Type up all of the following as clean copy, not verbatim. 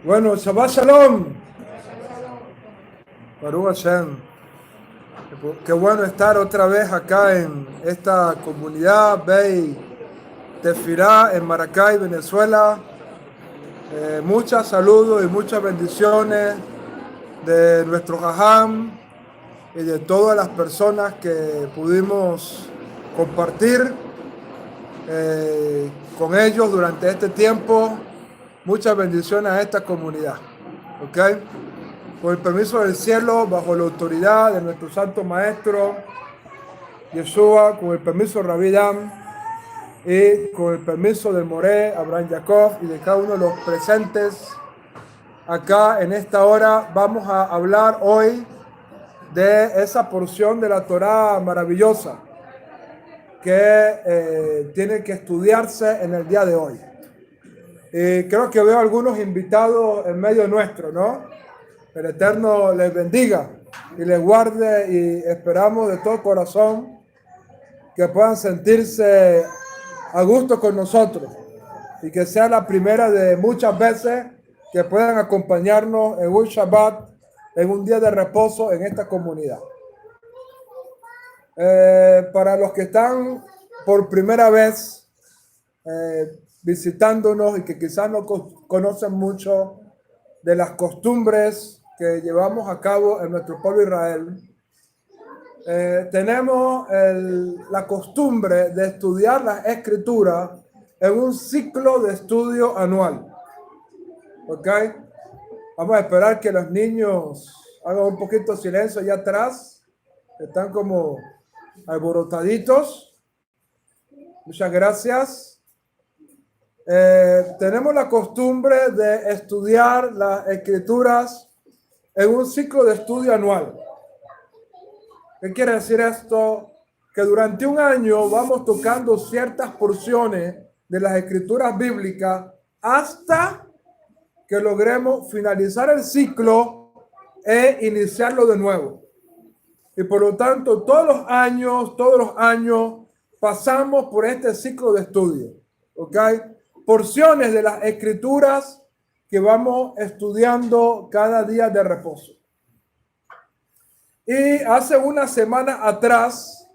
Bueno, Shabbat Shalom. Baruch Hashem. Qué bueno estar otra vez acá en esta comunidad Bey Tefirá en Maracay, Venezuela. Muchos saludos y muchas bendiciones de nuestro Jajam y de todas las personas que pudimos compartir con ellos durante este tiempo. Muchas bendiciones a esta comunidad. ¿Ok? Con el permiso del cielo, bajo la autoridad de nuestro santo maestro Yeshua, con el permiso de Rabbi Dam y con el permiso del Moré, Abraham Jacob y de cada uno de los presentes acá en esta hora, vamos a hablar hoy de esa porción de la Torá maravillosa que tiene que estudiarse en el día de hoy. Creo que veo algunos invitados en medio nuestro, ¿no? El Eterno les bendiga y les guarde, y esperamos de todo corazón que puedan sentirse a gusto con nosotros y que sea la primera de muchas veces que puedan acompañarnos en un Shabbat, en un día de reposo en esta comunidad. Para los que están por primera vez visitándonos y que quizás no conocen mucho de las costumbres que llevamos a cabo en nuestro pueblo Israel, tenemos la costumbre de estudiar las escrituras en un ciclo de estudio anual. ¿Ok? Vamos a esperar que los niños hagan un poquito de silencio allá atrás. Están como alborotaditos. Muchas gracias. Tenemos la costumbre de estudiar las escrituras en un ciclo de estudio anual. ¿Qué quiere decir esto? Que durante un año vamos tocando ciertas porciones de las escrituras bíblicas hasta que logremos finalizar el ciclo e iniciarlo de nuevo. Y por lo tanto, todos los años pasamos por este ciclo de estudio. ¿Ok? Porciones de las escrituras que vamos estudiando cada día de reposo. Y hace una semana atrás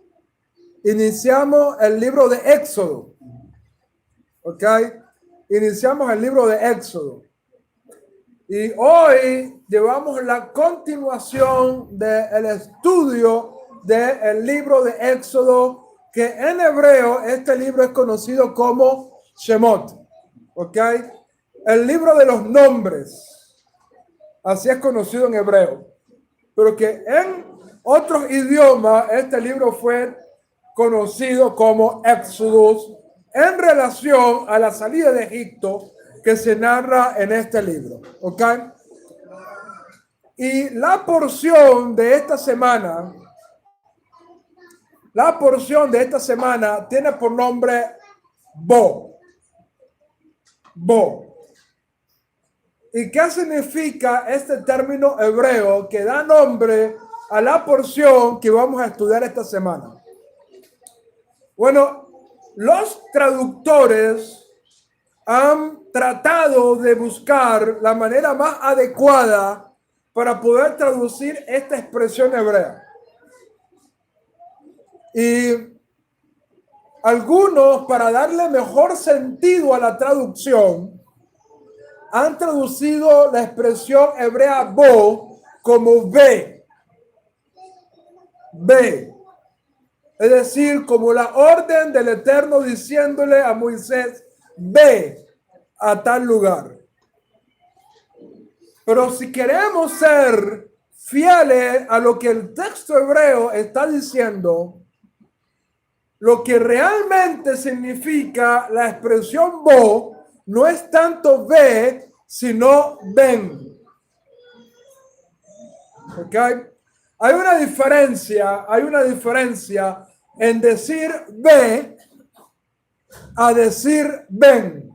iniciamos el libro de Éxodo. ¿Ok? Iniciamos el libro de Éxodo. Y hoy llevamos la continuación del estudio del libro de Éxodo, que en hebreo este libro es conocido como Shemot. ¿Ok? El libro de los nombres. Así es conocido en hebreo. Pero que en otros idiomas este libro fue conocido como Éxodo en relación a la salida de Egipto que se narra en este libro. ¿Ok? Y la porción de esta semana tiene por nombre Bo. Bo. ¿Y qué significa este término hebreo que da nombre a la porción que vamos a estudiar esta semana? Bueno, los traductores han tratado de buscar la manera más adecuada para poder traducir esta expresión hebrea. Y algunos, para darle mejor sentido a la traducción, han traducido la expresión hebrea bo como ve. Ve. Es decir, como la orden del Eterno diciéndole a Moisés, ve a tal lugar. Pero si queremos ser fieles a lo que el texto hebreo está diciendo, lo que realmente significa la expresión bo no es tanto ve, sino ven. ¿Ok? Hay una diferencia en decir ve a decir ven.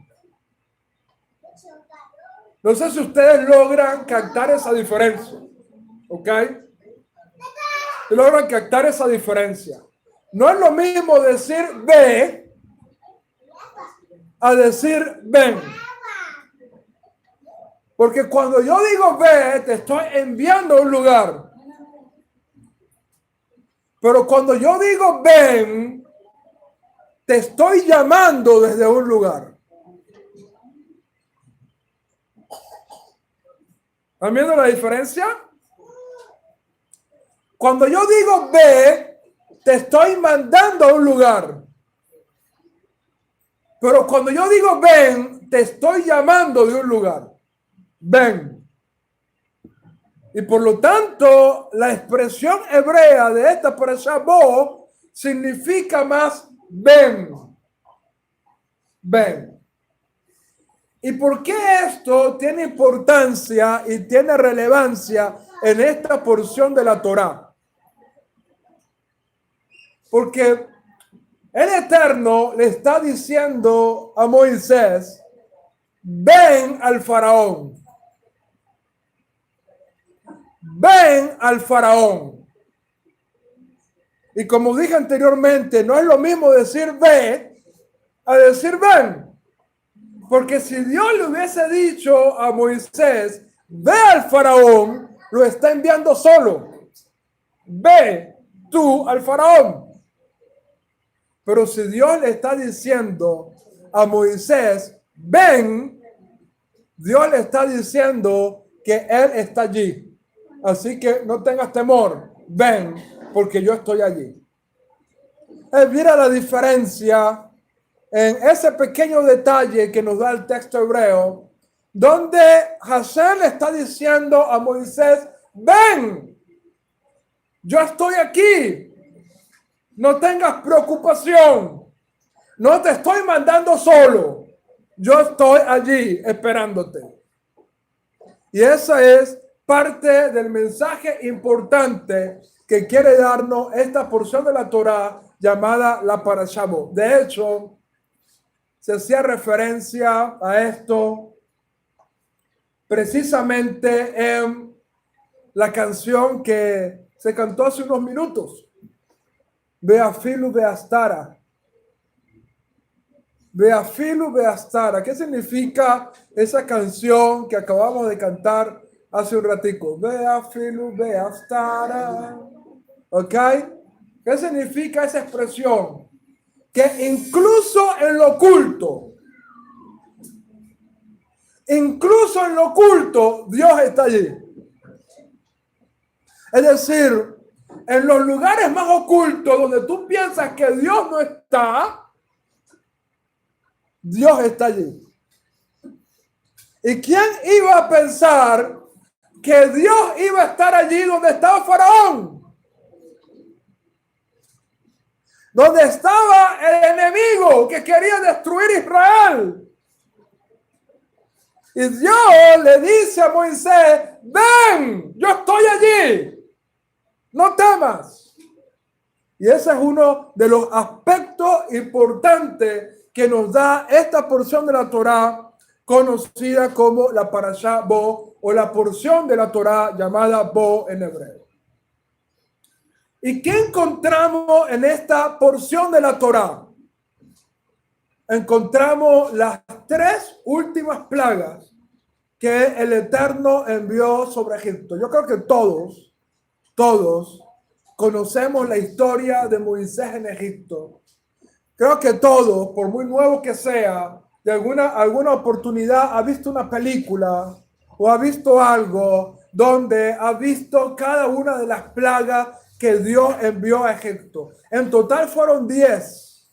No sé si ustedes logran captar esa diferencia. ¿Ok? Logran captar esa diferencia. No es lo mismo decir ve a decir ven. Porque cuando yo digo ve, te estoy enviando a un lugar. Pero cuando yo digo ven, te estoy llamando desde un lugar. ¿Están viendo la diferencia? Cuando yo digo ve, te estoy mandando a un lugar. Pero cuando yo digo ven, te estoy llamando de un lugar. Ven. Y por lo tanto, la expresión hebrea de esta parasha bo significa más ven. Ven. ¿Y por qué esto tiene importancia y tiene relevancia en esta porción de la Torá? Porque el Eterno le está diciendo a Moisés, ven al faraón. Ven al faraón. Y como dije anteriormente, no es lo mismo decir ve a decir ven. Porque si Dios le hubiese dicho a Moisés, ve al faraón, lo está enviando solo. Ve tú al faraón. Pero si Dios le está diciendo a Moisés, ven, Dios le está diciendo que Él está allí. Así que no tengas temor, ven, porque yo estoy allí. Mira la diferencia en ese pequeño detalle que nos da el texto hebreo, donde Hashem le está diciendo a Moisés, ven, yo estoy aquí. No tengas preocupación. No te estoy mandando solo. Yo estoy allí esperándote. Y esa es parte del mensaje importante que quiere darnos esta porción de la Torá llamada la Parashá Bo. De hecho, se hacía referencia a esto precisamente en la canción que se cantó hace unos minutos. Beafilu Beastara. Beafilu Beastara. ¿Qué significa esa canción que acabamos de cantar hace un ratico? Beafilu Beastara. ¿Ok? ¿Qué significa esa expresión? Que incluso en lo oculto, Dios está allí. Es decir, en los lugares más ocultos donde tú piensas que Dios no está, Dios está allí. ¿Y quién iba a pensar que Dios iba a estar allí donde estaba Faraón? Donde estaba el enemigo que quería destruir Israel. Y Dios le dice a Moisés, ven, yo estoy allí. No temas. Y ese es uno de los aspectos importantes que nos da esta porción de la Torá conocida como la Parashá Bo o la porción de la Torá llamada Bo en hebreo. ¿Y qué encontramos en esta porción de la Torá? Encontramos las tres últimas plagas que el Eterno envió sobre Egipto. Yo creo que todos conocemos la historia de Moisés en Egipto. Creo que todos, por muy nuevo que sea, de alguna oportunidad ha visto una película o ha visto algo donde ha visto cada una de las plagas que Dios envió a Egipto. En total fueron 10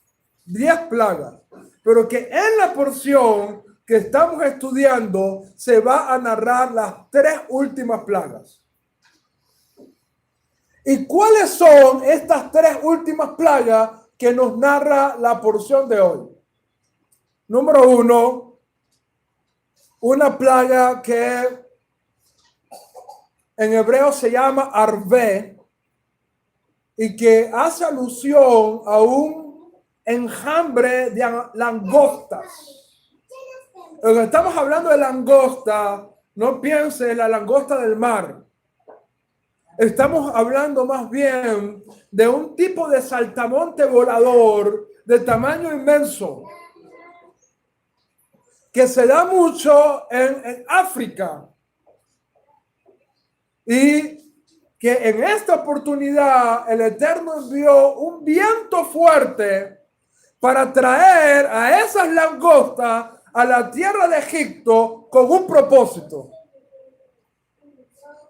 plagas, pero que en la porción que estamos estudiando se va a narrar las tres últimas plagas. ¿Y cuáles son estas tres últimas plagas que nos narra la porción de hoy? Número 1, una plaga que en hebreo se llama Arvé y que hace alusión a un enjambre de langostas. Cuando estamos hablando de langosta, no piense en la langosta del mar. Estamos hablando más bien de un tipo de saltamonte volador de tamaño inmenso. que se da mucho en África y que en esta oportunidad el Eterno envió un viento fuerte para traer a esas langostas a la tierra de Egipto con un propósito.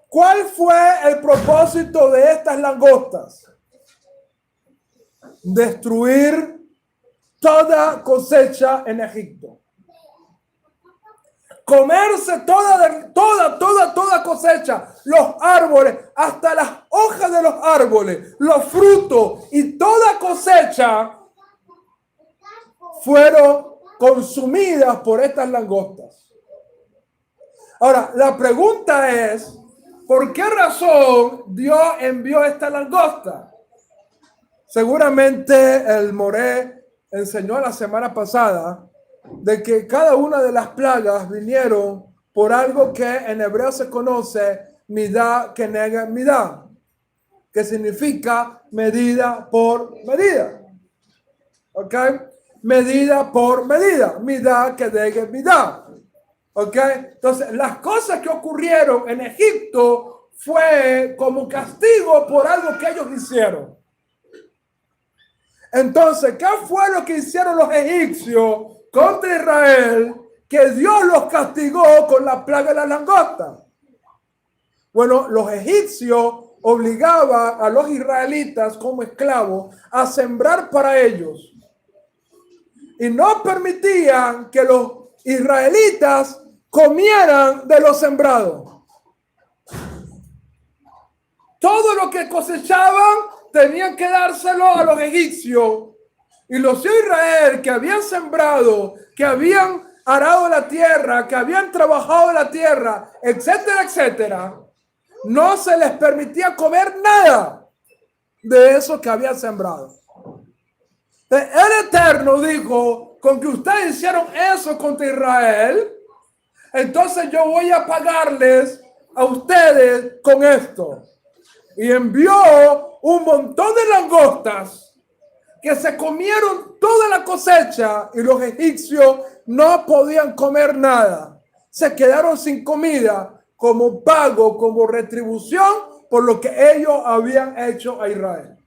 ¿Cuál fue el propósito de estas langostas? Destruir toda cosecha en Egipto. Comerse toda cosecha, los árboles, hasta las hojas de los árboles, los frutos y toda cosecha fueron consumidas por estas langostas. Ahora, la pregunta es, ¿por qué razón Dios envió esta langosta? Seguramente el Moré enseñó la semana pasada de que cada una de las plagas vinieron por algo que en hebreo se conoce midá keneged midá, que significa medida por medida. ¿Ok? Medida por medida, midá keneged midá. ¿Ok? Entonces, las cosas que ocurrieron en Egipto fue como castigo por algo que ellos hicieron. Entonces, ¿qué fue lo que hicieron los egipcios contra Israel, que Dios los castigó con la plaga de la langosta? Bueno, los egipcios obligaban a los israelitas como esclavos a sembrar para ellos y no permitían que los israelitas comieran de lo sembrado. Todo lo que cosechaban tenían que dárselo a los egipcios. Y los de Israel que habían sembrado, que habían arado la tierra, que habían trabajado la tierra, etcétera, etcétera, no se les permitía comer nada de eso que habían sembrado. El Eterno dijo, con que ustedes hicieron eso contra Israel, entonces yo voy a pagarles a ustedes con esto. Y envió un montón de langostas que se comieron toda la cosecha y los egipcios no podían comer nada. Se quedaron sin comida como pago, como retribución por lo que ellos habían hecho a Israel.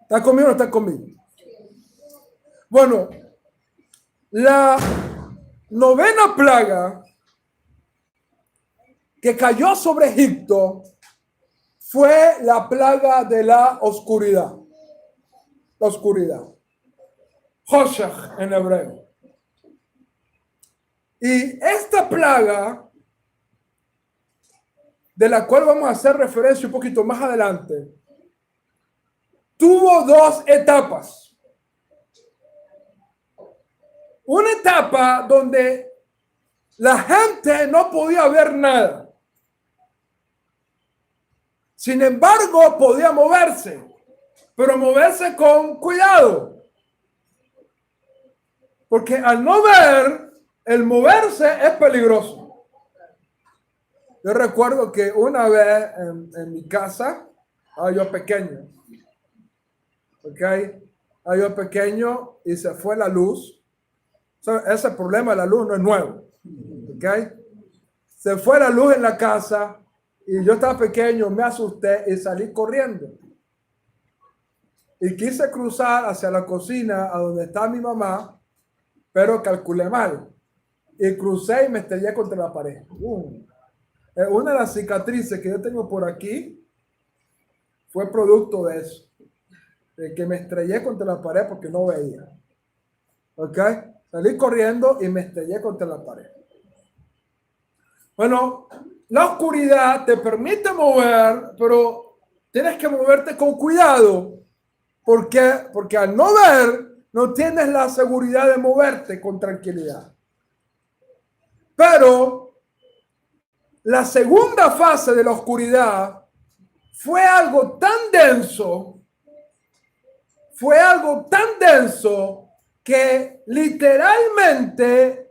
¿Está conmigo o no está conmigo? Bueno, la novena plaga que cayó sobre Egipto fue la plaga de la oscuridad. La oscuridad. Hoshech en hebreo. Y esta plaga, de la cual vamos a hacer referencia un poquito más adelante, tuvo dos etapas. Una etapa donde la gente no podía ver nada. Sin embargo, podía moverse, pero moverse con cuidado. Porque al no ver, el moverse es peligroso. Yo recuerdo que una vez en mi casa, yo pequeño, yo pequeño y se fue la luz. Ese problema de la luz no es nuevo. Se fue la luz en la casa. Y yo estaba pequeño, me asusté y salí corriendo. Y quise cruzar hacia la cocina, a donde está mi mamá, pero calculé mal. Y crucé y me estrellé contra la pared. Una de las cicatrices que yo tengo por aquí fue producto de eso. De que me estrellé contra la pared porque no veía. Salí corriendo y me estrellé contra la pared. Bueno, la oscuridad te permite mover, pero tienes que moverte con cuidado. ¿Por qué? Porque al no ver, no tienes la seguridad de moverte con tranquilidad. Pero la segunda fase de la oscuridad fue algo tan denso, que literalmente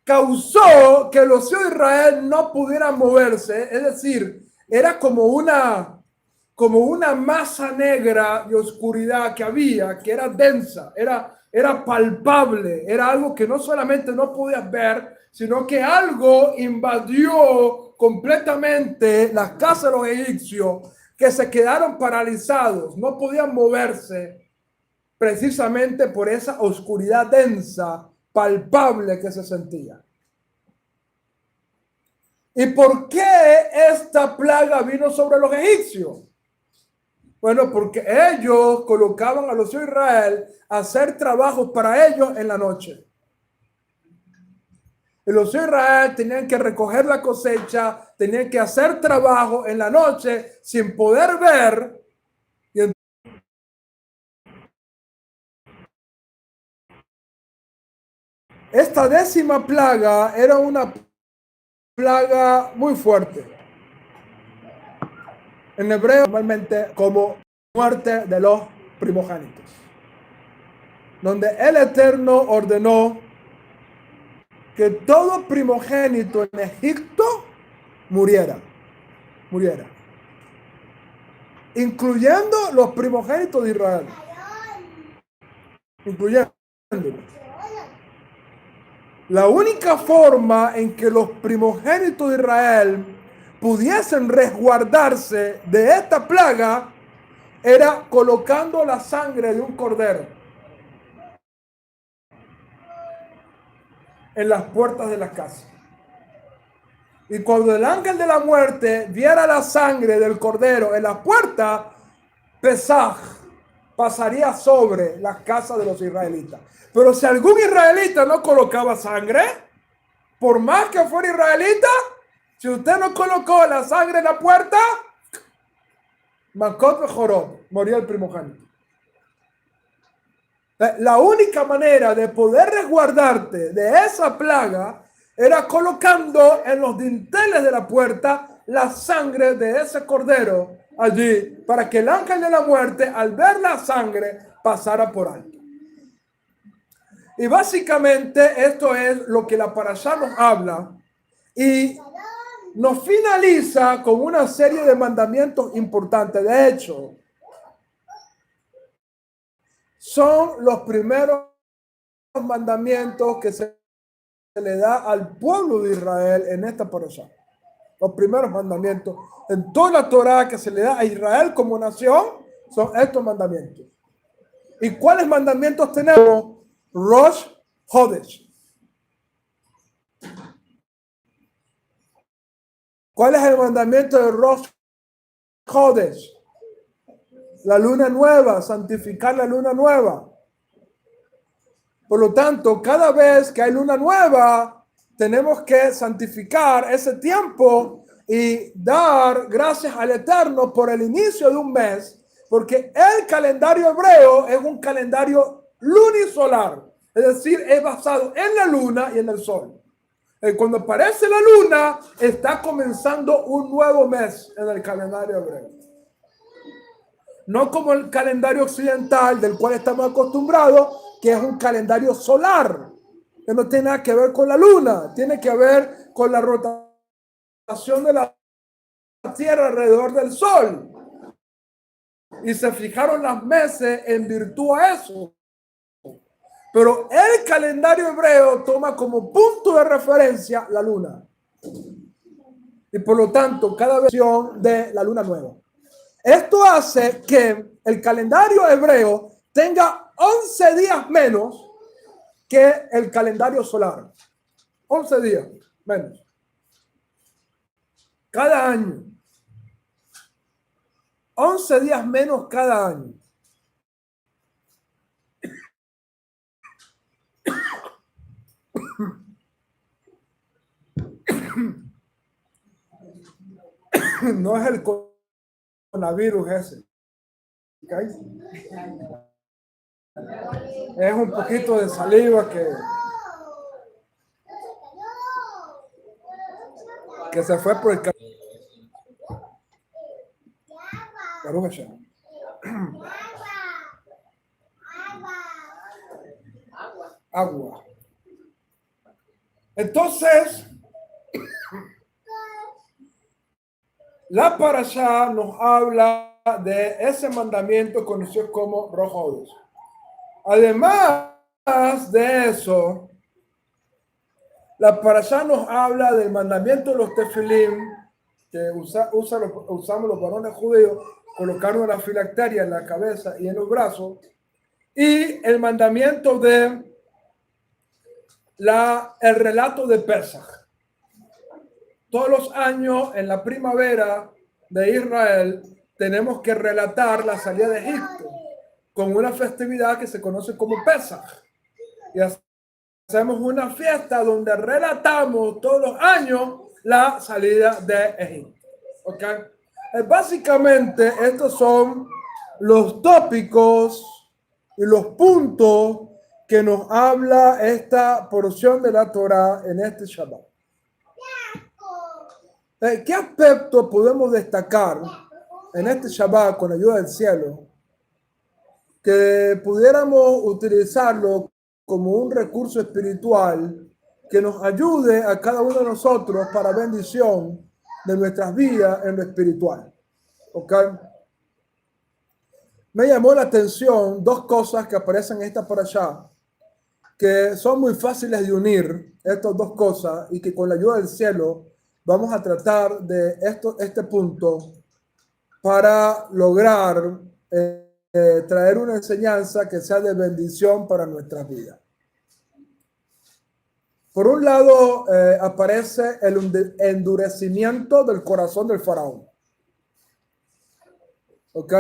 causó que los hijos de Israel no pudieran moverse. Es decir, era como una masa negra de oscuridad que había, que era densa, era era palpable, era algo que no solamente no podías ver, sino que algo invadió completamente las casas de los egipcios, que se quedaron paralizados, no podían moverse, precisamente por esa oscuridad densa, palpable que se sentía. ¿Y por qué esta plaga vino sobre los egipcios? Bueno, porque ellos colocaban a los hijos de Israel a hacer trabajos para ellos en la noche. Y los hijos de Israel tenían que recoger la cosecha, tenían que hacer trabajo en la noche sin poder ver. Esta 10ª plaga era una plaga muy fuerte. En hebreo, normalmente como muerte de los primogénitos, donde el Eterno ordenó que todo primogénito en Egipto muriera, incluyendo los primogénitos de Israel, incluyendo. La única forma en que los primogénitos de Israel pudiesen resguardarse de esta plaga era colocando la sangre de un cordero en las puertas de la casa. Y cuando el ángel de la muerte viera la sangre del cordero en la puerta, Pesaj pasaría sobre la casa de los israelitas. Pero si algún israelita no colocaba sangre, por más que fuera israelita, si usted no colocó la sangre en la puerta, Makot Bejorot, moría el primogénito. La única manera de poder resguardarte de esa plaga era colocando en los dinteles de la puerta la sangre de ese cordero allí, para que el ángel de la muerte, al ver la sangre, pasara por alto. Y básicamente esto es lo que la parashá nos habla y nos finaliza con una serie de mandamientos importantes. De hecho, son los primeros mandamientos que se le da al pueblo de Israel en esta parashá. Los primeros mandamientos en toda la Torá que se le da a Israel como nación son estos mandamientos. ¿Y cuáles mandamientos tenemos? Rosh Hodesh. ¿Cuál es el mandamiento de Rosh Hodesh? La luna nueva, santificar la luna nueva. Por lo tanto, cada vez que hay luna nueva, tenemos que santificar ese tiempo y dar gracias al Eterno por el inicio de un mes, porque el calendario hebreo es un calendario lunisolar, es decir, es basado en la luna y en el sol. Cuando aparece la luna, está comenzando un nuevo mes en el calendario hebreo. No como el calendario occidental del cual estamos acostumbrados, que es un calendario solar, que no tiene nada que ver con la luna, tiene que ver con la rotación de la Tierra alrededor del Sol. Y se fijaron los meses en virtud a eso. Pero el calendario hebreo toma como punto de referencia la luna. Y por lo tanto, cada versión de la luna nueva. Esto hace que el calendario hebreo tenga 11 días menos que el calendario solar. 11 días menos. Cada año. 11 días menos cada año. No es el coronavirus ese. ¿Okay? Es un poquito de saliva que se fue por el agua. Entonces, la parashá nos habla de ese mandamiento conocido como Rosh Hodesh. Además, de eso, la parashá nos habla del mandamiento de los tefilim que usamos los varones judíos, colocarnos la filacteria en la cabeza y en los brazos, y el mandamiento de el relato de Pesaj. Todos los años en la primavera de Israel tenemos que relatar la salida de Egipto con una festividad que se conoce como Pesaj. Y hacemos una fiesta donde relatamos todos los años la salida de Egipto. ¿Okay? Básicamente estos son los tópicos y los puntos que nos habla esta porción de la Torá en este Shabbat. ¿Qué aspecto podemos destacar en este Shabbat con ayuda del cielo que pudiéramos utilizarlo como un recurso espiritual que nos ayude a cada uno de nosotros para bendición de nuestras vidas en lo espiritual? ¿Okay? Me llamó la atención dos cosas que aparecen en esta parashá que son muy fáciles de unir, estas dos cosas, y que con la ayuda del cielo vamos a tratar de este punto para lograr traer una enseñanza que sea de bendición para nuestras vidas. Por un lado, aparece el endurecimiento del corazón del faraón. ¿Ok?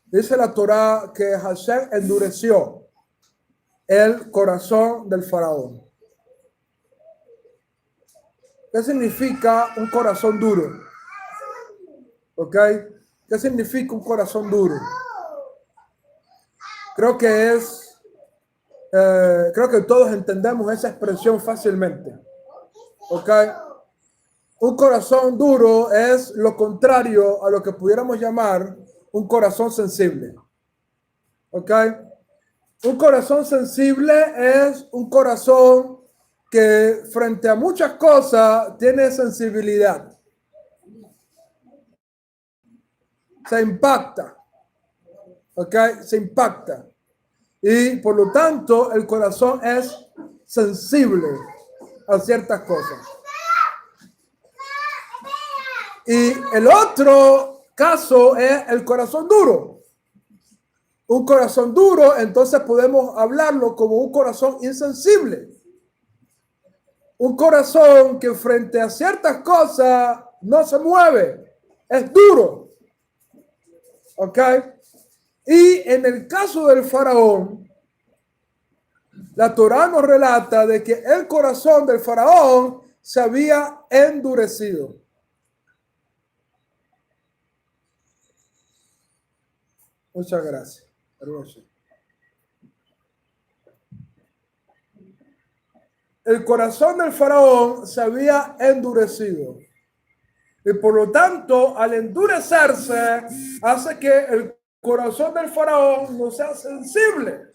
Dice la Torá que Hashem endureció el corazón del faraón. ¿Qué significa un corazón duro? ¿Ok? ¿Qué significa un corazón duro? Creo que todos entendemos esa expresión fácilmente. ¿Ok? Un corazón duro es lo contrario a lo que pudiéramos llamar un corazón sensible. ¿Ok? Un corazón sensible es un corazón que frente a muchas cosas tiene sensibilidad. Se impacta. ¿Ok? Se impacta. Y por lo tanto, el corazón es sensible a ciertas cosas. Y el otro caso es el corazón duro. Un corazón duro, entonces podemos hablarlo como un corazón insensible. Un corazón que frente a ciertas cosas no se mueve. Es duro. ¿Ok? Y en el caso del faraón, la Torá nos relata de que el corazón del faraón se había endurecido. Muchas gracias. El corazón del faraón se había endurecido. Y por lo tanto, al endurecerse, hace que el corazón del faraón no sea sensible.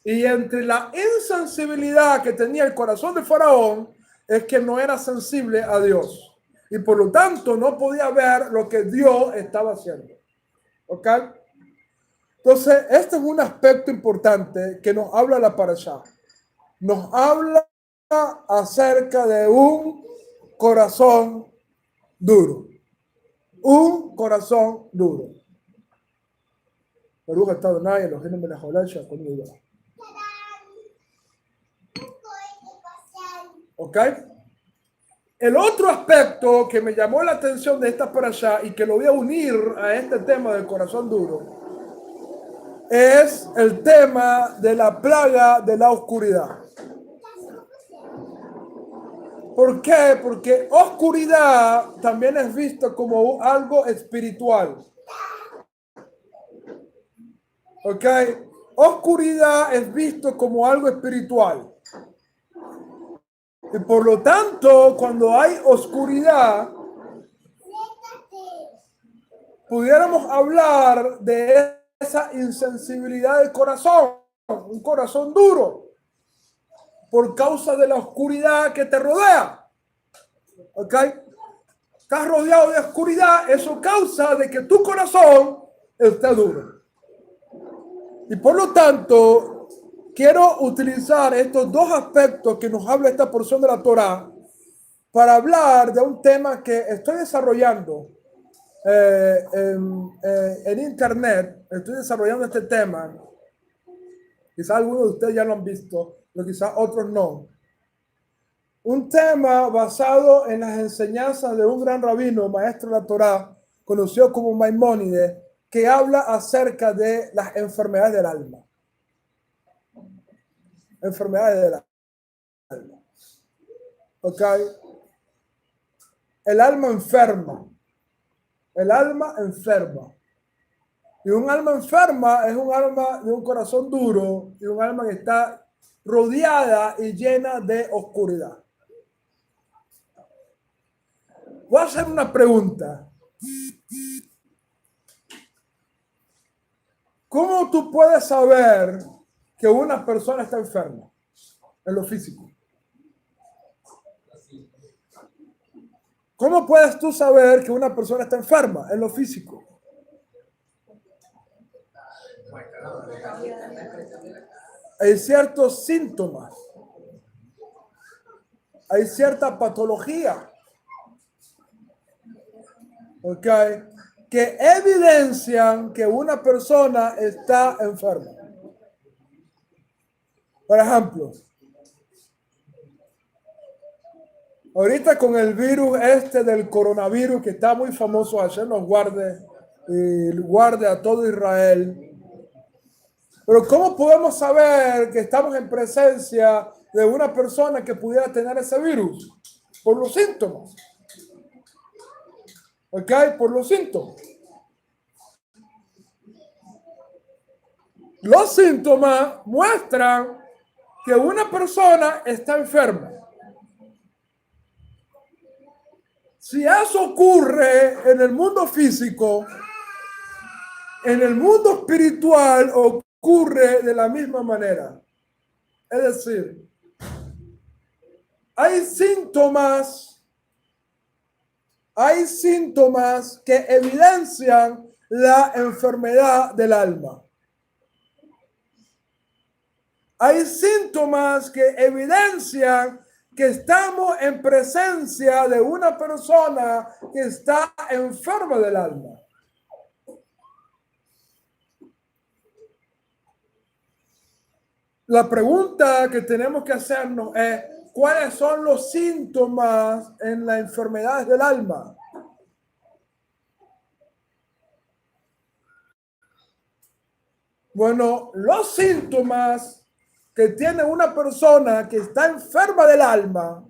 Y entre la insensibilidad que tenía el corazón del faraón, es que no era sensible a Dios. Y por lo tanto, no podía ver lo que Dios estaba haciendo. ¿Ok? Entonces, este es un aspecto importante que nos habla la parashá. Nos habla acerca de un corazón duro. Un corazón duro. Baruch atah Adonai Eloheinu melech haolam she'akol nהיה. ¿Ok? El otro aspecto que me llamó la atención de esta parashá y que lo voy a unir a este tema del corazón duro es el tema de la plaga de la oscuridad. ¿Por qué? Porque oscuridad también es visto como algo espiritual. ¿Ok? Oscuridad es visto como algo espiritual. Y por lo tanto, cuando hay oscuridad, pudiéramos hablar de esa insensibilidad del corazón, un corazón duro, por causa de la oscuridad que te rodea. ¿Ok? Estás rodeado de oscuridad, eso causa de que tu corazón esté duro. Y por lo tanto, quiero utilizar estos dos aspectos que nos habla esta porción de la Torá para hablar de un tema que estoy desarrollando en internet. Estoy desarrollando este tema. Quizás algunos de ustedes ya lo han visto, pero quizás otros no. Un tema basado en las enseñanzas de un gran rabino, maestro de la Torá, conocido como Maimónides, que habla acerca de las enfermedades del alma. Enfermedades del alma. ¿Ok? El alma enferma. El alma enferma. Y un alma enferma es un alma de un corazón duro y un alma que está rodeada y llena de oscuridad. Voy a hacer una pregunta. ¿Cómo tú puedes saber que una persona está enferma en lo físico? ¿Cómo puedes tú saber que una persona está enferma en lo físico? Hay ciertos síntomas, hay cierta patología, ¿ok?, que evidencian que una persona está enferma. Por ejemplo, ahorita con el virus del coronavirus que está muy famoso, ayer nos guarde y guarde a todo Israel. Pero ¿cómo podemos saber que estamos en presencia de una persona que pudiera tener ese virus? Por los síntomas. ¿Ok? Por los síntomas. Los síntomas muestran que una persona está enferma. Si eso ocurre en el mundo físico, en el mundo espiritual ocurre de la misma manera. Es decir, hay síntomas que evidencian la enfermedad del alma. Hay síntomas que evidencian que estamos en presencia de una persona que está enferma del alma. La pregunta que tenemos que hacernos es, ¿cuáles son los síntomas en las enfermedades del alma? Bueno, los síntomas que tiene una persona que está enferma del alma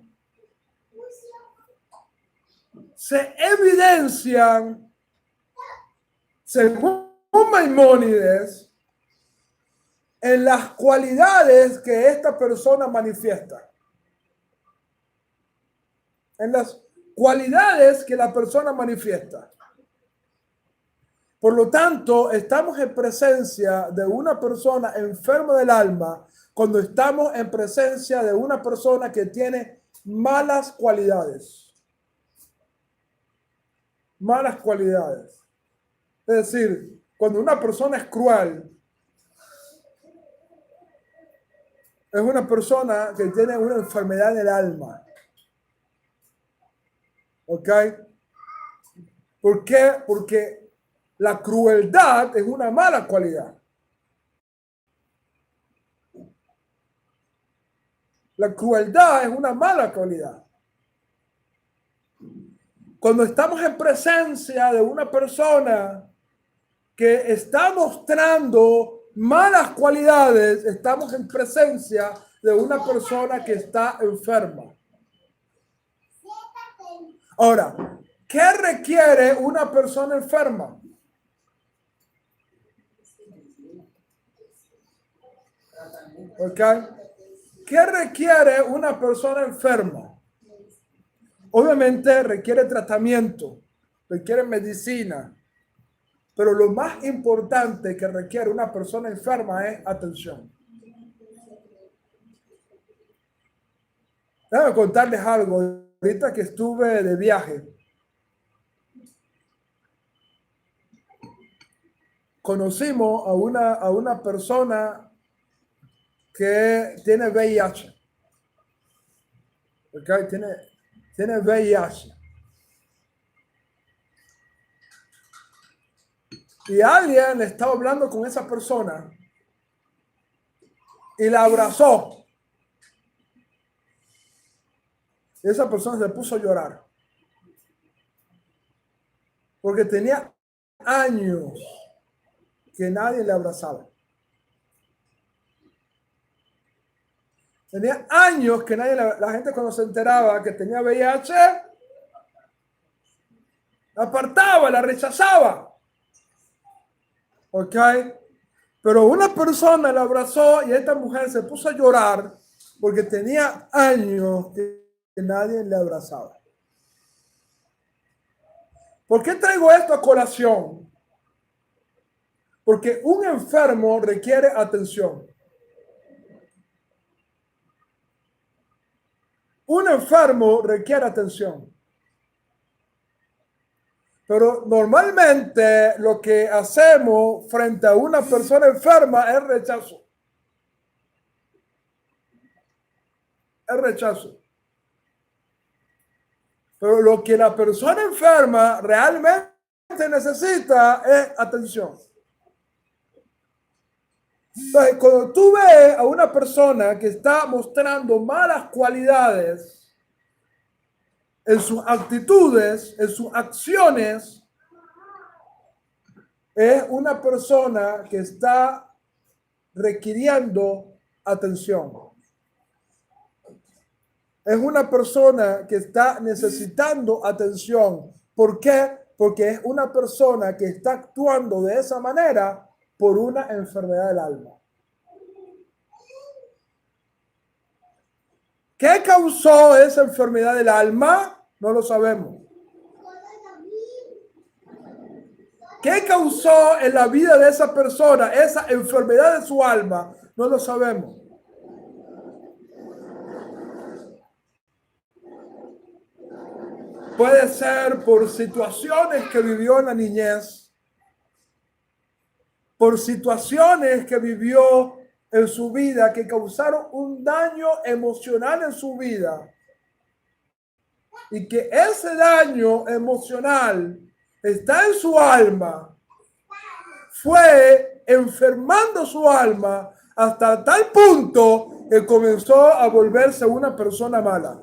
se evidencian, según Maimónides, en las cualidades que esta persona manifiesta. En las cualidades que la persona manifiesta. Por lo tanto, estamos en presencia de una persona enferma del alma cuando estamos en presencia de una persona que tiene malas cualidades. Malas cualidades. Es decir, cuando una persona es cruel, es una persona que tiene una enfermedad en el alma. ¿Ok? ¿Por qué? Porque la crueldad es una mala cualidad. La crueldad es una mala cualidad. Cuando estamos en presencia de una persona que está mostrando malas cualidades, estamos en presencia de una persona que está enferma. Ahora, ¿qué requiere una persona enferma? ¿Ok? ¿Qué requiere una persona enferma? Obviamente requiere tratamiento, requiere medicina, pero lo más importante que requiere una persona enferma es atención. Déjame contarles algo. Ahorita que estuve de viaje, conocimos a una persona que tiene VIH. ¿Ok? Tiene VIH. Y alguien estaba hablando con esa persona y la abrazó. Y esa persona se puso a llorar. Porque tenía años que nadie le abrazaba. Tenía años que nadie, la gente cuando se enteraba que tenía VIH, la apartaba, la rechazaba. ¿Ok? Pero una persona la abrazó y esta mujer se puso a llorar porque tenía años que nadie le abrazaba. ¿Por qué traigo esto a colación? Porque un enfermo requiere atención. Un enfermo requiere atención. Pero normalmente lo que hacemos frente a una persona enferma es rechazo. Es rechazo. Pero lo que la persona enferma realmente necesita es atención. Entonces, cuando tú ves a una persona que está mostrando malas cualidades en sus actitudes, en sus acciones, es una persona que está requiriendo atención. Es una persona que está necesitando atención. ¿Por qué? Porque es una persona que está actuando de esa manera por una enfermedad del alma. ¿Qué causó esa enfermedad del alma? No lo sabemos. ¿Qué causó en la vida de esa persona esa enfermedad de su alma? No lo sabemos. Puede ser por situaciones que vivió en la niñez, por situaciones que vivió en su vida que causaron un daño emocional en su vida. Y que ese daño emocional está en su alma, fue enfermando su alma hasta tal punto que comenzó a volverse una persona mala.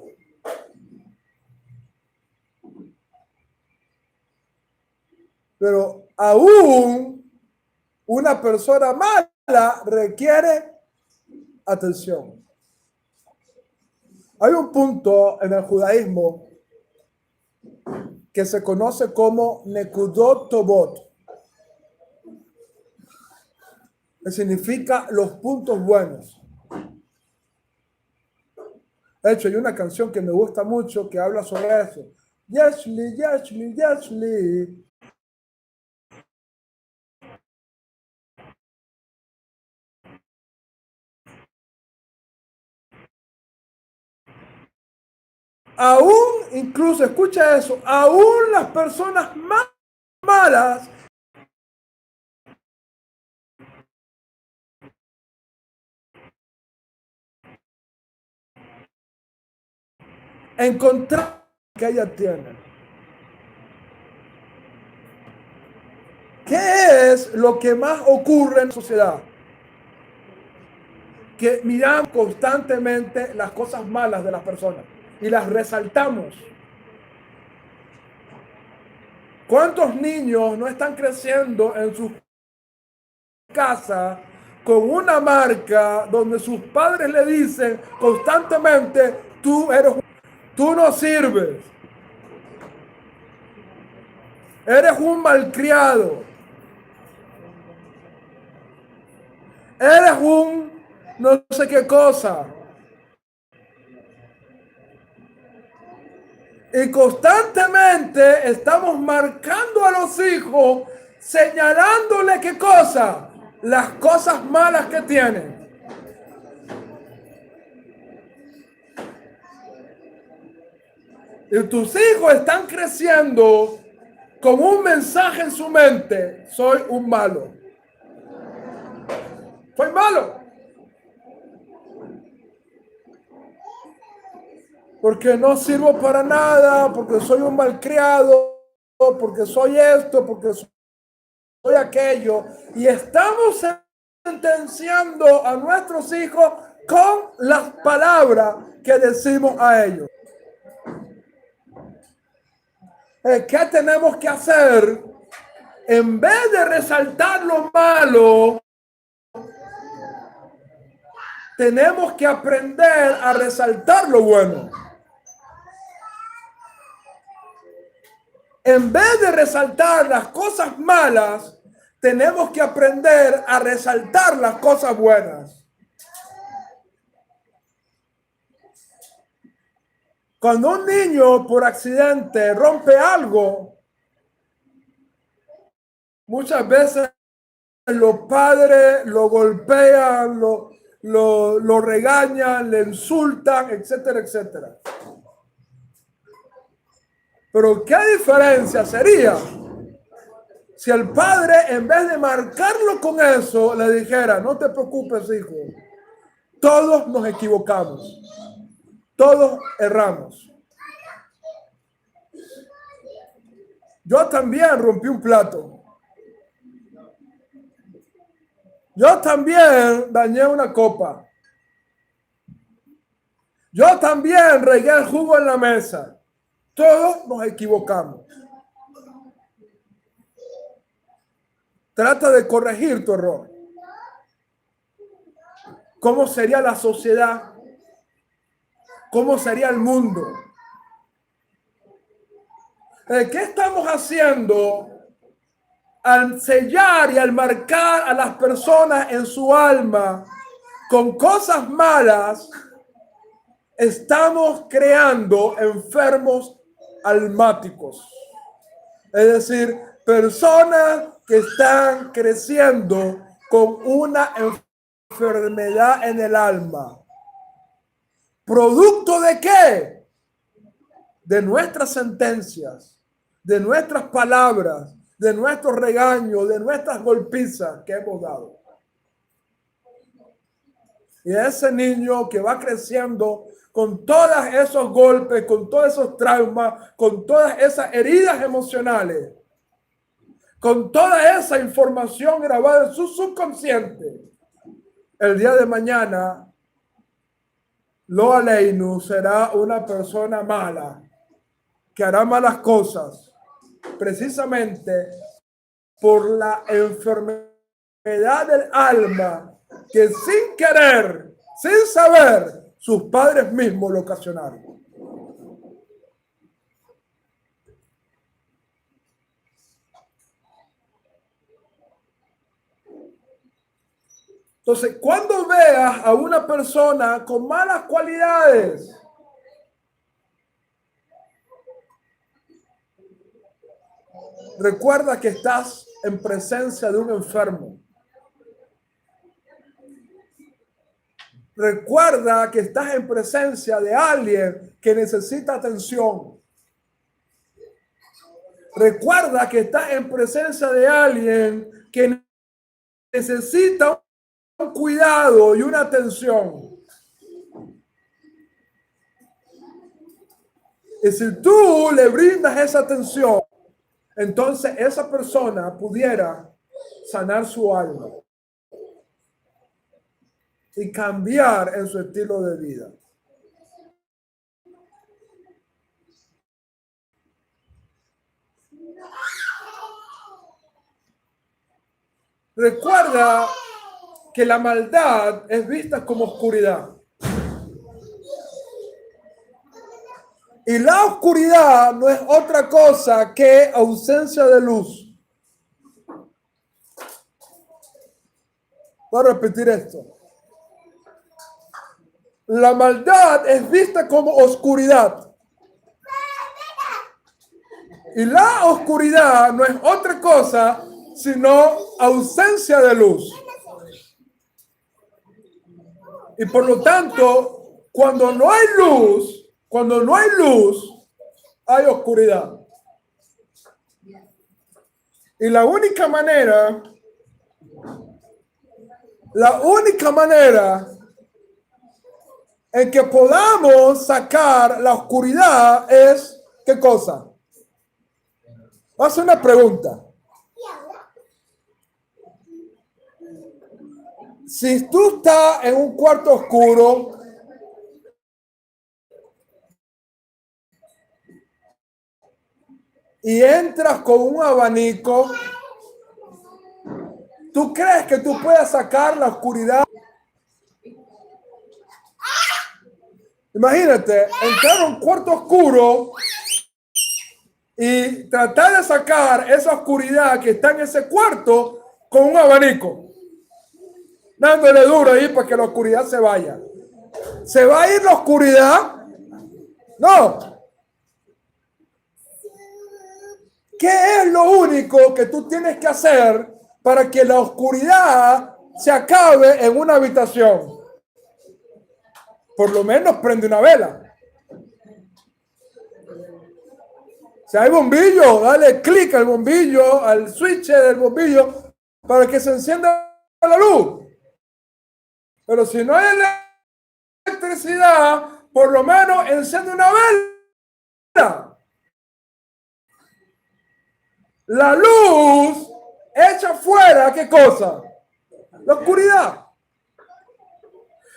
Pero aún una persona mala requiere atención. Hay un punto en el judaísmo que se conoce como Nekudot Tobot, que significa los puntos buenos. De hecho, hay una canción que me gusta mucho que habla sobre eso. Yashli, Yashli, Yashli. Aún, incluso, escucha eso, aún las personas más malas encontrar que ellas tienen. ¿Qué es lo que más ocurre en la sociedad? Que miramos constantemente las cosas malas de las personas y las resaltamos. ¿Cuántos niños no están creciendo en su casa con una marca donde sus padres le dicen constantemente, tú no sirves, eres un malcriado, eres un no sé qué cosa? Y constantemente estamos marcando a los hijos, señalándole qué cosa, las cosas malas que tienen. Y tus hijos están creciendo con un mensaje en su mente: soy un malo. Soy malo. porque no sirvo para nada, porque soy un malcriado, porque soy esto, porque soy aquello. Y estamos sentenciando a nuestros hijos con las palabras que decimos a ellos. ¿Qué tenemos que hacer? En vez de resaltar lo malo, tenemos que aprender a resaltar lo bueno. En vez de resaltar las cosas malas, tenemos que aprender a resaltar las cosas buenas. Cuando un niño por accidente rompe algo, muchas veces los padres lo golpean, lo regañan, le insultan, etcétera, etcétera. Pero ¿qué diferencia sería si el padre, en vez de marcarlo con eso, le dijera: no te preocupes, hijo, todos nos equivocamos, todos erramos? Yo también rompí un plato. Yo también dañé una copa. Yo también regué el jugo en la mesa. Todos nos equivocamos. Trata de corregir tu error. ¿Cómo sería la sociedad? ¿Cómo sería el mundo? ¿Qué estamos haciendo al sellar y al marcar a las personas en su alma con cosas malas? Estamos creando enfermos almáticos. Es decir, personas que están creciendo con una enfermedad en el alma. ¿Producto de qué? De nuestras sentencias, de nuestras palabras, de nuestros regaños, de nuestras golpizas que hemos dado. Y ese niño que va creciendo con todos esos golpes, con todos esos traumas, con todas esas heridas emocionales, con toda esa información grabada en su subconsciente, el día de mañana, lo aleinu, será una persona mala, que hará malas cosas, precisamente por la enfermedad del alma que sin querer, sin saber, sus padres mismos lo ocasionaron. Entonces, cuando veas a una persona con malas cualidades, recuerda que estás en presencia de un enfermo. Recuerda que estás en presencia de alguien que necesita atención. Recuerda que estás en presencia de alguien que necesita un cuidado y una atención. Y si tú le brindas esa atención, entonces esa persona pudiera sanar su alma y cambiar en su estilo de vida. Recuerda que la maldad es vista como oscuridad. Y la oscuridad no es otra cosa que ausencia de luz. Voy a repetir esto. La maldad es vista como oscuridad. Y la oscuridad no es otra cosa sino ausencia de luz. Y por lo tanto, cuando no hay luz, hay oscuridad. Y la única manera en que podamos sacar la oscuridad es, ¿qué cosa? Voy a hacer una pregunta. Si tú estás en un cuarto oscuro y entras con un abanico, ¿tú crees que tú puedes sacar la oscuridad? Imagínate, entrar a un cuarto oscuro y tratar de sacar esa oscuridad que está en ese cuarto con un abanico, dándole duro ahí para que la oscuridad se vaya. ¿Se va a ir la oscuridad? No. ¿Qué es lo único que tú tienes que hacer para que la oscuridad se acabe en una habitación? Por lo menos prende una vela. Si hay bombillo, dale clic al bombillo, al switch del bombillo, para que se encienda la luz. Pero si no hay electricidad, por lo menos enciende una vela. La luz echa fuera, ¿qué cosa? La oscuridad.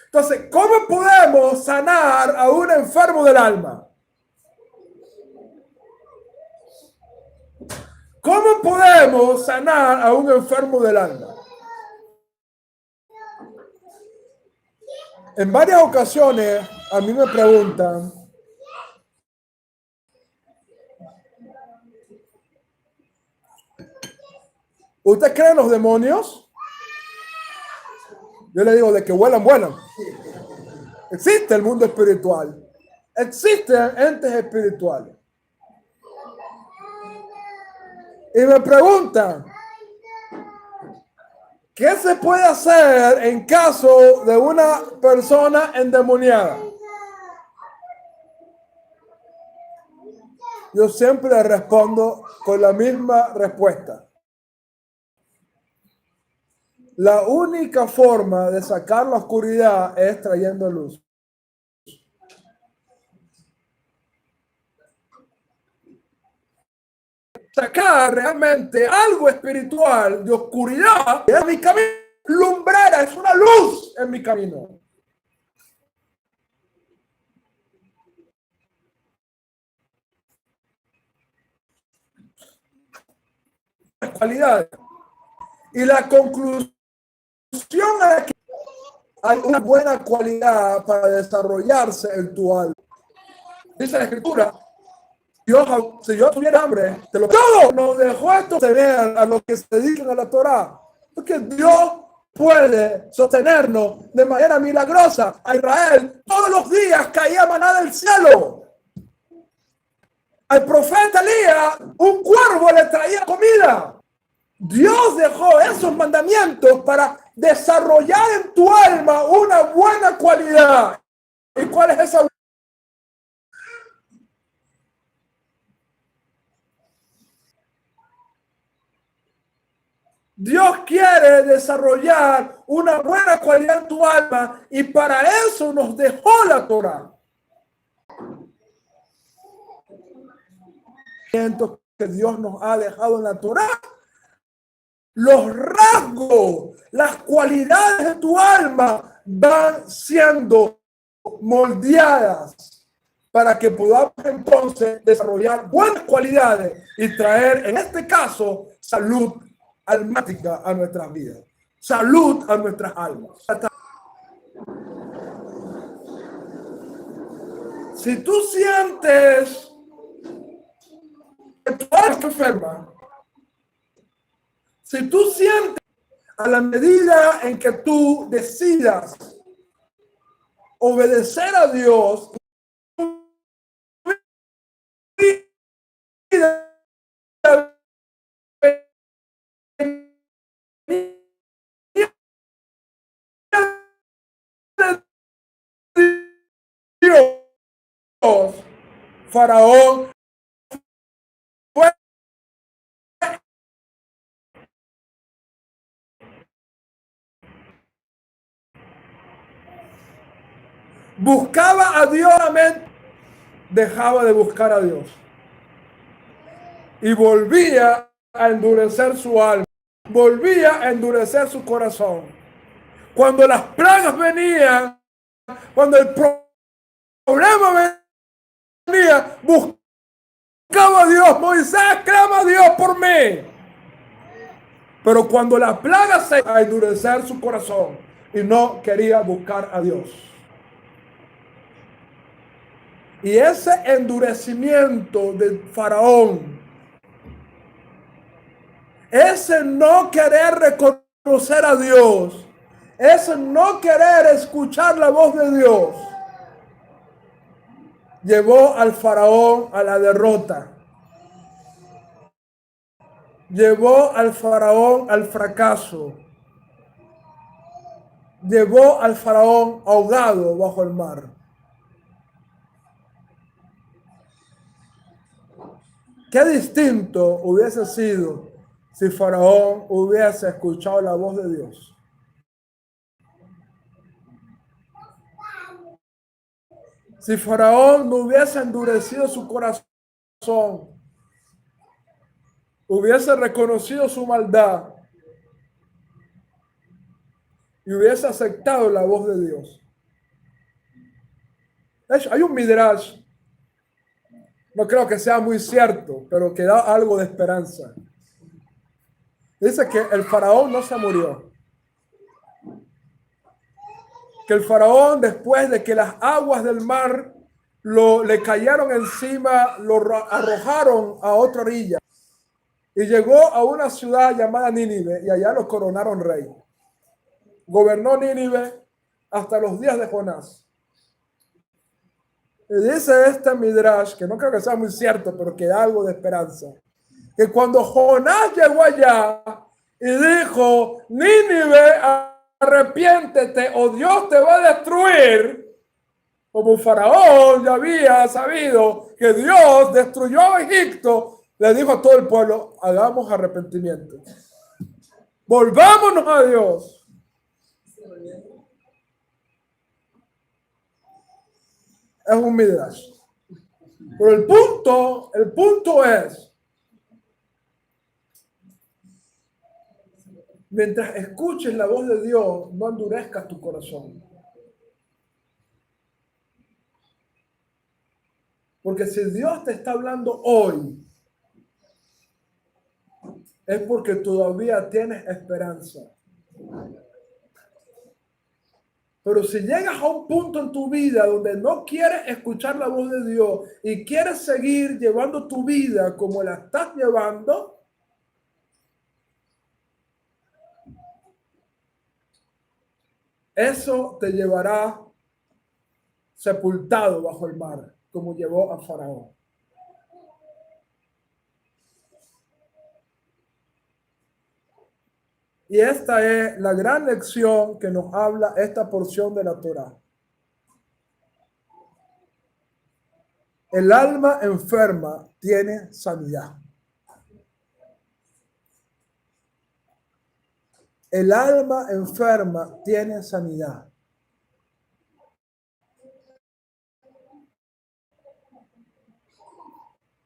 Entonces, ¿cómo podemos sanar a un enfermo del alma? ¿Cómo podemos sanar a un enfermo del alma? En varias ocasiones a mí me preguntan, ¿usted cree en los demonios? Yo le digo, de que vuelan, vuelan. Existe el mundo espiritual. Existen entes espirituales. Y me preguntan, ¿qué se puede hacer en caso de una persona endemoniada? Yo siempre respondo con la misma respuesta. La única forma de sacar la oscuridad es trayendo luz. Sacar realmente algo espiritual de oscuridad en mi camino. Lumbrera es una luz en mi camino. Cualidades. Y la conclusión es que hay una buena cualidad para desarrollarse en tu alma. Dice la escritura, Dios, si yo tuviera hambre, te lo todo nos dejó esto tener a los que se dedican a la Torá. Porque Dios puede sostenernos de manera milagrosa. A Israel todos los días caía maná del cielo. Al profeta Elías un cuervo le traía comida. Dios dejó esos mandamientos para desarrollar en tu alma una buena cualidad. ¿Y cuál es esa? Dios quiere desarrollar una buena cualidad en tu alma y para eso nos dejó la Torá. Que Dios nos ha dejado en la Torá, los rasgos, las cualidades de tu alma van siendo moldeadas para que podamos entonces desarrollar buenas cualidades y traer, en este caso, salud almática a nuestras vidas, salud a nuestras almas. Si tú sientes que tu alma está enferma, si tú sientes a la medida en que tú decidas obedecer a Dios, Dios, Faraón fue buscaba a Dios, dejaba de buscar a Dios y volvía a endurecer su alma, volvía a endurecer su corazón. Cuando las plagas venían, cuando el problema venía, buscaba a Dios. Moisés, clama a Dios por mí. Pero cuando la plaga se a endurecer su corazón y no quería buscar a Dios. Y ese endurecimiento del faraón, ese no querer reconocer a Dios, ese no querer escuchar la voz de Dios, llevó al faraón a la derrota. Llevó al faraón al fracaso. Llevó al faraón ahogado bajo el mar. Qué distinto hubiese sido si Faraón hubiese escuchado la voz de Dios. Si Faraón no hubiese endurecido su corazón, hubiese reconocido su maldad y hubiese aceptado la voz de Dios. De hecho, hay un midrash, no creo que sea muy cierto, pero que da algo de esperanza. Dice que el faraón no se murió. Que el faraón, después de que las aguas del mar le cayeron encima, lo arrojaron a otra orilla y llegó a una ciudad llamada Nínive y allá lo coronaron rey. Gobernó Nínive hasta los días de Jonás. Y dice este midrash, que no creo que sea muy cierto, pero que da algo de esperanza, que cuando Jonás llegó allá y dijo, Nínive, arrepiéntete o Dios te va a destruir, como Faraón ya había sabido que Dios destruyó a Egipto, le dijo a todo el pueblo, hagamos arrepentimiento. Volvámonos a Dios. Es un midrash. Pero el punto es, mientras escuches la voz de Dios, no endurezcas tu corazón. Porque si Dios te está hablando hoy, es porque todavía tienes esperanza. Pero si llegas a un punto en tu vida donde no quieres escuchar la voz de Dios y quieres seguir llevando tu vida como la estás llevando, eso te llevará sepultado bajo el mar, como llevó a Faraón. Y esta es la gran lección que nos habla esta porción de la Torá. El alma enferma tiene sanidad. El alma enferma tiene sanidad.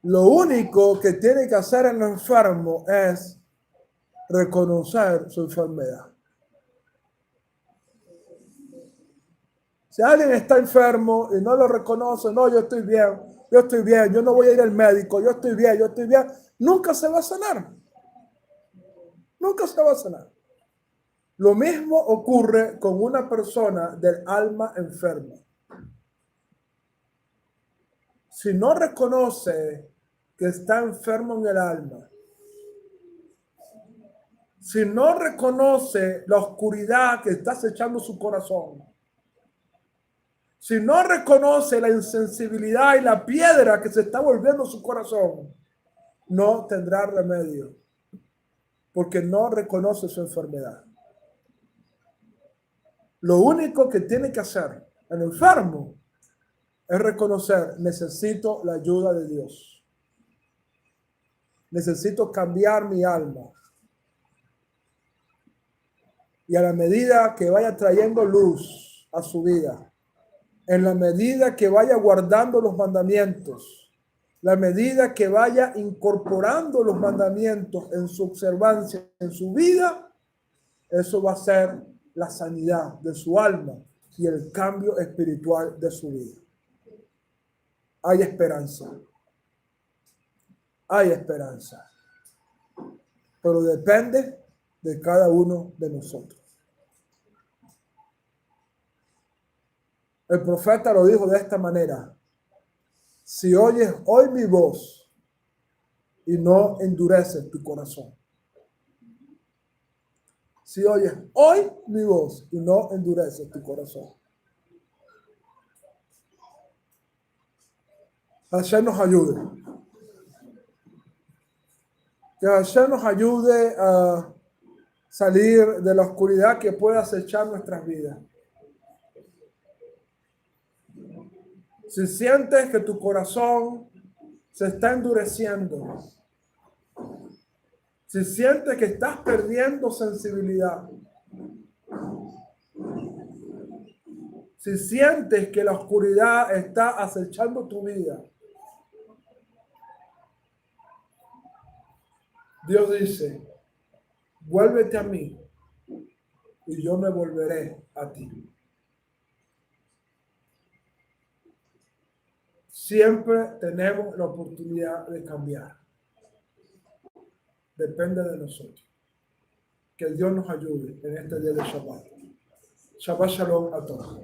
Lo único que tiene que hacer el enfermo es reconocer su enfermedad. Si alguien está enfermo y no lo reconoce, no, yo estoy bien, yo no voy a ir al médico, yo estoy bien, nunca se va a sanar. Nunca se va a sanar. Lo mismo ocurre con una persona del alma enferma. Si no reconoce que está enfermo en el alma, si no reconoce la oscuridad que está acechando su corazón, si no reconoce la insensibilidad y la piedra que se está volviendo su corazón, no tendrá remedio, porque no reconoce su enfermedad. Lo único que tiene que hacer el enfermo es reconocer, necesito la ayuda de Dios. Necesito cambiar mi alma. Y a la medida que vaya trayendo luz a su vida, en la medida que vaya guardando los mandamientos, la medida que vaya incorporando los mandamientos en su observancia, en su vida, eso va a ser la sanidad de su alma y el cambio espiritual de su vida. Hay esperanza. Hay esperanza. Pero depende de cada uno de nosotros. El profeta lo dijo de esta manera: si oyes hoy mi voz y no endureces tu corazón. Si oyes hoy mi voz y no endureces tu corazón. Hashem nos ayude. Que Hashem nos ayude a salir de la oscuridad que puede acechar nuestras vidas. Si sientes que tu corazón se está endureciendo, si sientes que estás perdiendo sensibilidad, si sientes que la oscuridad está acechando tu vida, Dios dice: vuélvete a mí y yo me volveré a ti. Siempre tenemos la oportunidad de cambiar. Depende de nosotros. Que Dios nos ayude en este día de Shabbat. Shabbat Shalom a todos.